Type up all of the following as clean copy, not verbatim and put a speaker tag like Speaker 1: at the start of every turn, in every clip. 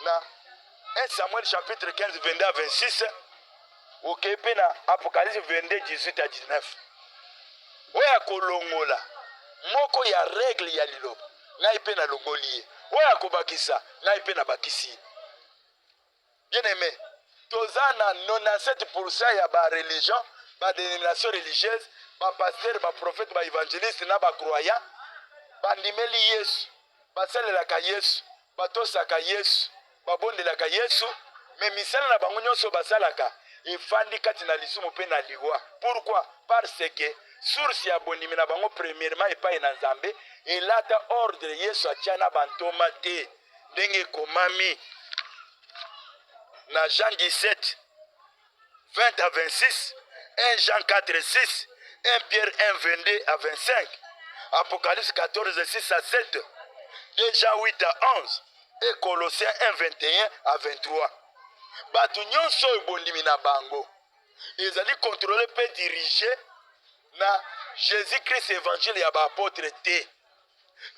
Speaker 1: na 1 Samuel chapitre 15 22 à 26 okepe na Apocalypse 22 18 à 19 oya kolongola moko ya règle ya liloba ngai pe na longoli ye oya kobakisa ngai pe na bakisi. Bien aimé, toza na 97% ya ba religion, ba dénomination religieuse, ba pasteur, ba prophète, ba évangéliste na ba croyant, ba ndimeli Yesu, ba salelaka Yesu, ba tosaka Yesu, ba bondelaka Yesu, mais misala na bango nyonso basalaka efandi kati na lisumu pe na liwa. Pourquoi? Parce que source ya bondimi na bango premièrement epai na Nzambe elata ordre Yesu atia na bantoma te ndenge komami na Jean 17 20 à 26, 1 Jean 4 6, 1 Pierre 1 22 à 25, Apocalypse 14 6 à 7, 2 Jean 8 à 11 et Colossiens 1 21 à 23. Batu nyonso ebondimi na bango ezali contrôlé pe dirigé na Jésus-Christ évangile ya ba apôtre te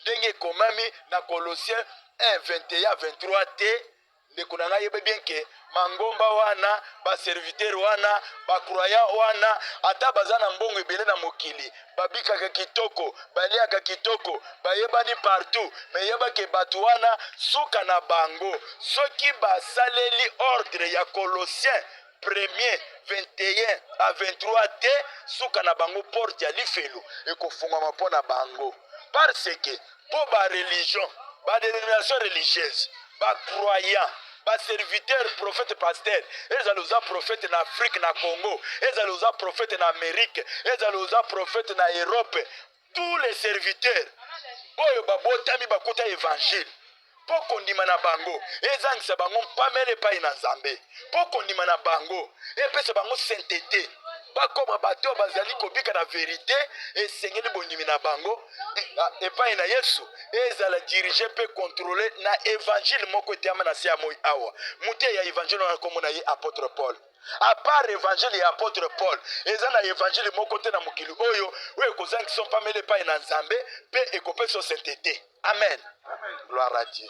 Speaker 1: ndenge komami na Colossiens 1 21 à 23 te. Ndeko na ngai yebe bien ke mangomba wana ba serviteur wana ba croyant wana ata bazana mbongo ebele na mokili babikaka kitoko baliaka kitoko bayebani partout mais yeba ke batu wana suka na bango soki basaleli ordre ya Colossiens 1er 21 à 23 te suka na bango porte ya lifelo ekofungama mpo na bango parce que po ba religion ba dénomination religieuse ba croyant, ba serviteur, prophète, pasteur, ezaloza prophète en Afrique, na Congo, ezaloza prophète en Amérique, ezaloza prophète en Europe, tous les serviteurs, oyo babotami bakuta évangile, poko ndima na bango, ezangisa bango pamele pa ina Nzambe, poko ndima na bango, epesa bango sainteté, bakoma bato bazali kobika na vérité esengeli bondimi na bango epai na Yesu ezala dirige pe contrôler na évangile moko etiama na se ya moi awa muté ya évangile na komona ye apôtre Paul. À part évangile ya apôtre Paul eza na évangile moko te na mokili oyo oyo kozangisa pamele epai na Nzambe pe ekopesa sainteté. Amen. Amen. Gloire à Dieu.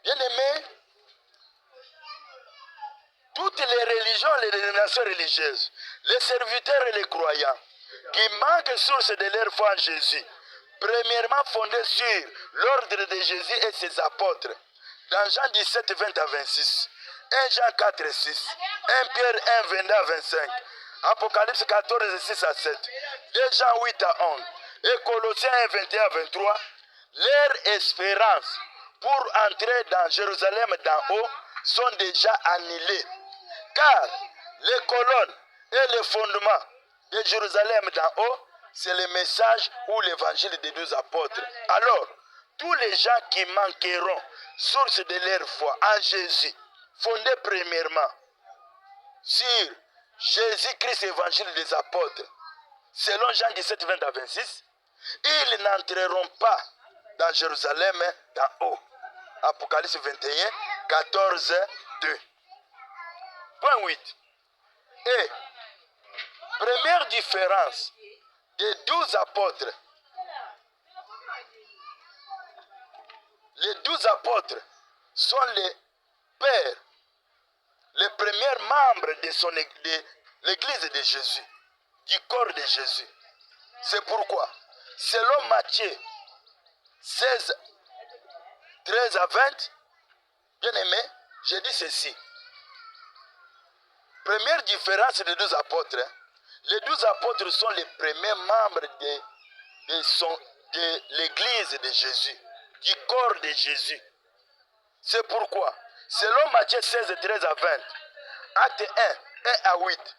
Speaker 1: Bien aimé, toutes les religions, les dénominations religieuses, les serviteurs et les croyants qui manquent source de leur foi en Jésus, premièrement fondés sur l'ordre de Jésus et ses apôtres, dans Jean 17, 20 à 26, 1 Jean 4, 6, 1 Pierre 1, 22 à 25, Apocalypse 14, 6 à 7, 2 Jean 8 à 11, et Colossiens 1, 21 à 23, leur espérance pour entrer dans Jérusalem d'en haut sont déjà annulées. Car les colonnes et les fondements de Jérusalem d'en haut, c'est le message ou l'évangile des 12 apôtres. Alors, tous les gens qui manqueront, source de leur foi en Jésus, fondés premièrement sur Jésus-Christ, évangile des apôtres, selon Jean 17, 20 à 26, ils n'entreront pas dans Jérusalem d'en haut. Apocalypse 21, 14, 2. Point 8. Et première différence des 12 apôtres. Les 12 apôtres sont les pères, les premiers membres de l'église de Jésus, du corps de Jésus. C'est pourquoi, selon Matthieu 16, 13 à 20, bien aimé, j'ai dit ceci. Première différence des 12 apôtres. Les 12 apôtres sont les premiers membres de l'église de Jésus, du corps de Jésus. C'est pourquoi, selon Matthieu 16, 13 à 20, Acte 1, 1 à 8,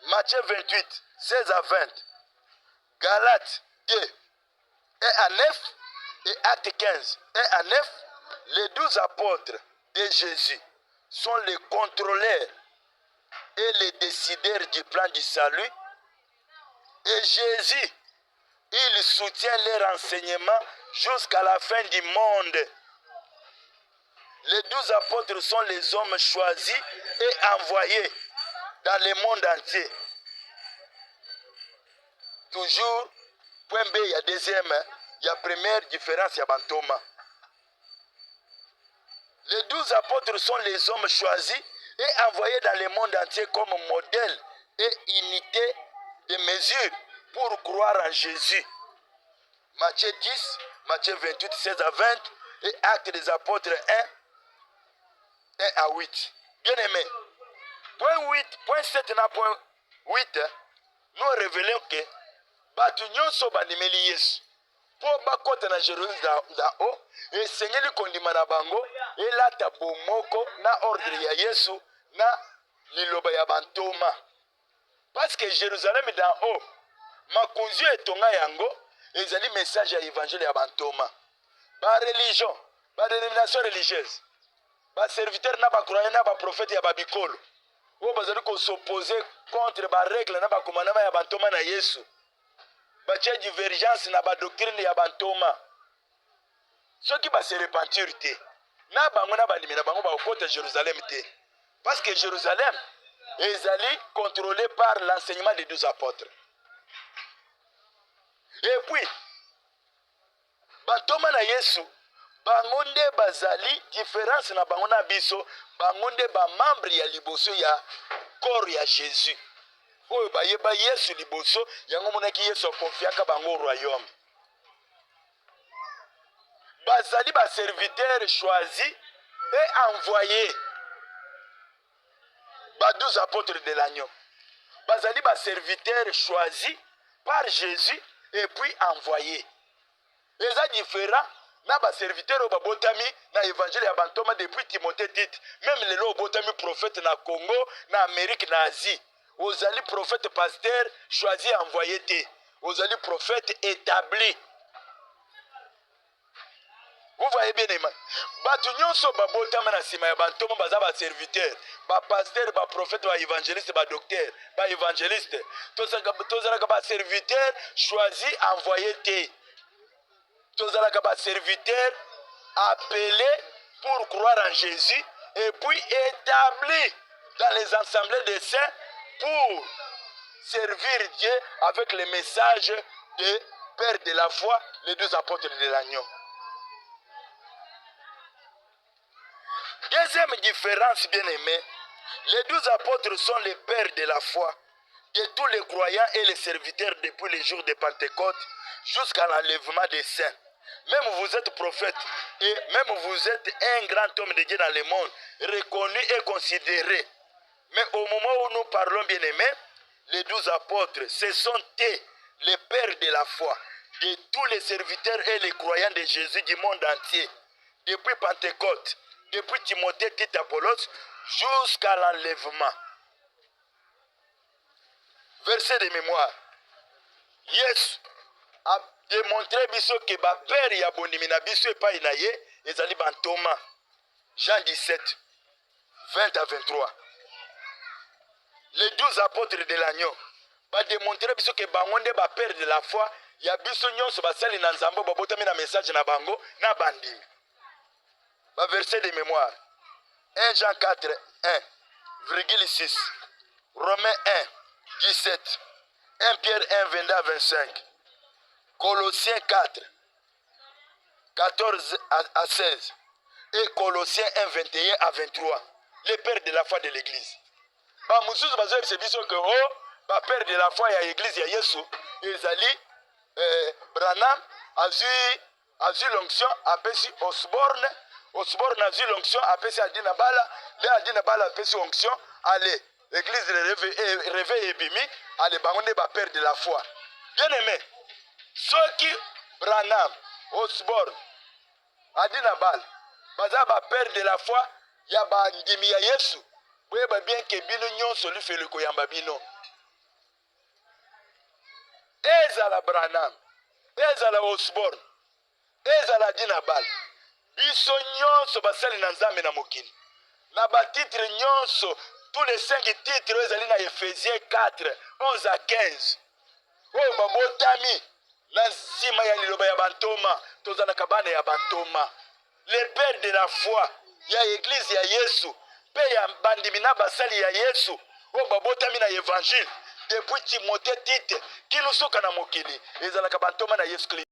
Speaker 1: Matthieu 28, 16 à 20, Galates 2, 1 à 9, et Acte 15, 1 à 9, les 12 apôtres de Jésus sont les contrôleurs et les décideurs du plan du salut. Et Jésus, il soutient leur enseignement jusqu'à la fin du monde. Les 12 apôtres sont les hommes choisis et envoyés dans le monde entier. Toujours, point B, il y a deuxième la première différence ya bantoma. Les 12 apôtres sont les hommes choisis et envoyés dans le monde entier comme modèle et unité de mesure pour croire en Jésus. Matthieu 10, Matthieu 28, 16 à 20 et Actes des apôtres 1 à 8. Bien aimé, point 7 na point 8, nous révélons que batu nyonso bandimeli Yesu po bakota na Jérusalem dao esengeli kondima na bango elata bomoko na ordre ya Yesu na liloba ya bantoma. Parce que Jérusalem d'en haut makonzi etonga yango ezali message ya évangile ya bantoma. Ba religion, ba dénomination religieuse, ba serviteur na ba croyant na ba prophète ya babikolo o bazali ko s'opposer contre ba règle na ba commandement ya bantoma na Yesu. Batia divergence na ba doctrine ya bantoma. Soki ba se repentir te na bango na bandimi na bango ba okota Jérusalem te. Parce que Jérusalem ezali contrôlé par l'enseignement des 12 apôtres. Et puis bantoma na Yesu bango nde bazali différence na bango na biso, bango nde ba membre ya liboso ya corps ya Jésus. Oyo bayeba Yesu liboso yango monaki Yesu akonfiaka bango royaume. Bazali ba serviteurs choisis et envoyés. Ba 12 apôtres de l'agneau. Bazali ba serviteurs choisis par Jésus et puis envoyés. Eza différent na ba serviteur o babotami na évangile ya bantoma depuis Timothée dit, même les lo botami prophète na Congo, na Amérique, na Asie. Ozali prophète pasteur choisi envoyé te. Ozali prophète établi. Vous voyez bien aimé. Batu nyonso babotama na sima ya bantoma baza ba serviteur, ba pasteur, ba prophète, ba évangéliste, ba docteur, ba évangéliste. Tozala ba serviteur choisi envoyé te. Tozalaka ba serviteur appelé pour croire en Jésus et puis établi dans les assemblées des saints pour servir Dieu avec le message de Père de la foi, les 12 apôtres de l'agneau. Deuxième différence, bien aimé, les 12 apôtres sont les pères de la foi de tous les croyants et les serviteurs depuis le jour de Pentecôte jusqu'à l'enlèvement des saints. Même vous êtes prophète et même vous êtes un grand homme de Dieu dans le monde, reconnu et considéré. Mais au moment où nous parlons, bien aimés, les 12 apôtres, ce sont eux, les pères de la foi, de tous les serviteurs et les croyants de Jésus du monde entier, depuis Pentecôte, depuis Timothée, Tite, Apollos, jusqu'à l'enlèvement. Verset de mémoire. Yes a démontré biso que ba père ya bondimi na biso epa inaye ezali bantoma. Jean 17, 20 à 23. Les 12 apôtres de l'agneau ba démontré biso que bango nde ba père de la foi ya biso nyonso basali na nzambo babotami na message na bango na bandimi. Ba verset de mémoire. 1 Jean 4, 1,6. Romains 1, 17. 1 Pierre 1, 22 à 25. Colossiens 4, 14 à 16. Et Colossiens 1, 21 à 23. Les pères de la foi de l'église. Ba mususu bazo se biso que oh, ba père de la foi ya église ya Yesu, ezali Branham azu l'onction apesi Osborne a vu l'onction apesi Adina Bala, le Adina Bala apesi onction, allez, l'église de réveil et bimi, allez, bangonde ba père de la foi. Bien aimé, ceux qui Branham, Osborne, Adina Bala, baza ba père de la foi, ya ba ndimi ya Yesu, boye ba bien ke bino nyonso li fele ko yamba bino. Ezala Branham, ezala Osborne, ezala Adina Bala. Biso nyonso basali na nzambe na mokili. Na ba titre nyonso, tous les 5 titres ezali na Ephésiens 4, 11 à 15. Oyo babotami na nsima ya liloba ya bantoma, tozana kabane ya bantoma. Les pères de la foi ya église ya Yesu, pe ya bandimi na basali ya Yesu, oyo babotami na évangile depuis Timothée Tite, kilusuka na mokili, ezalaka bantoma na Yesu Kristo.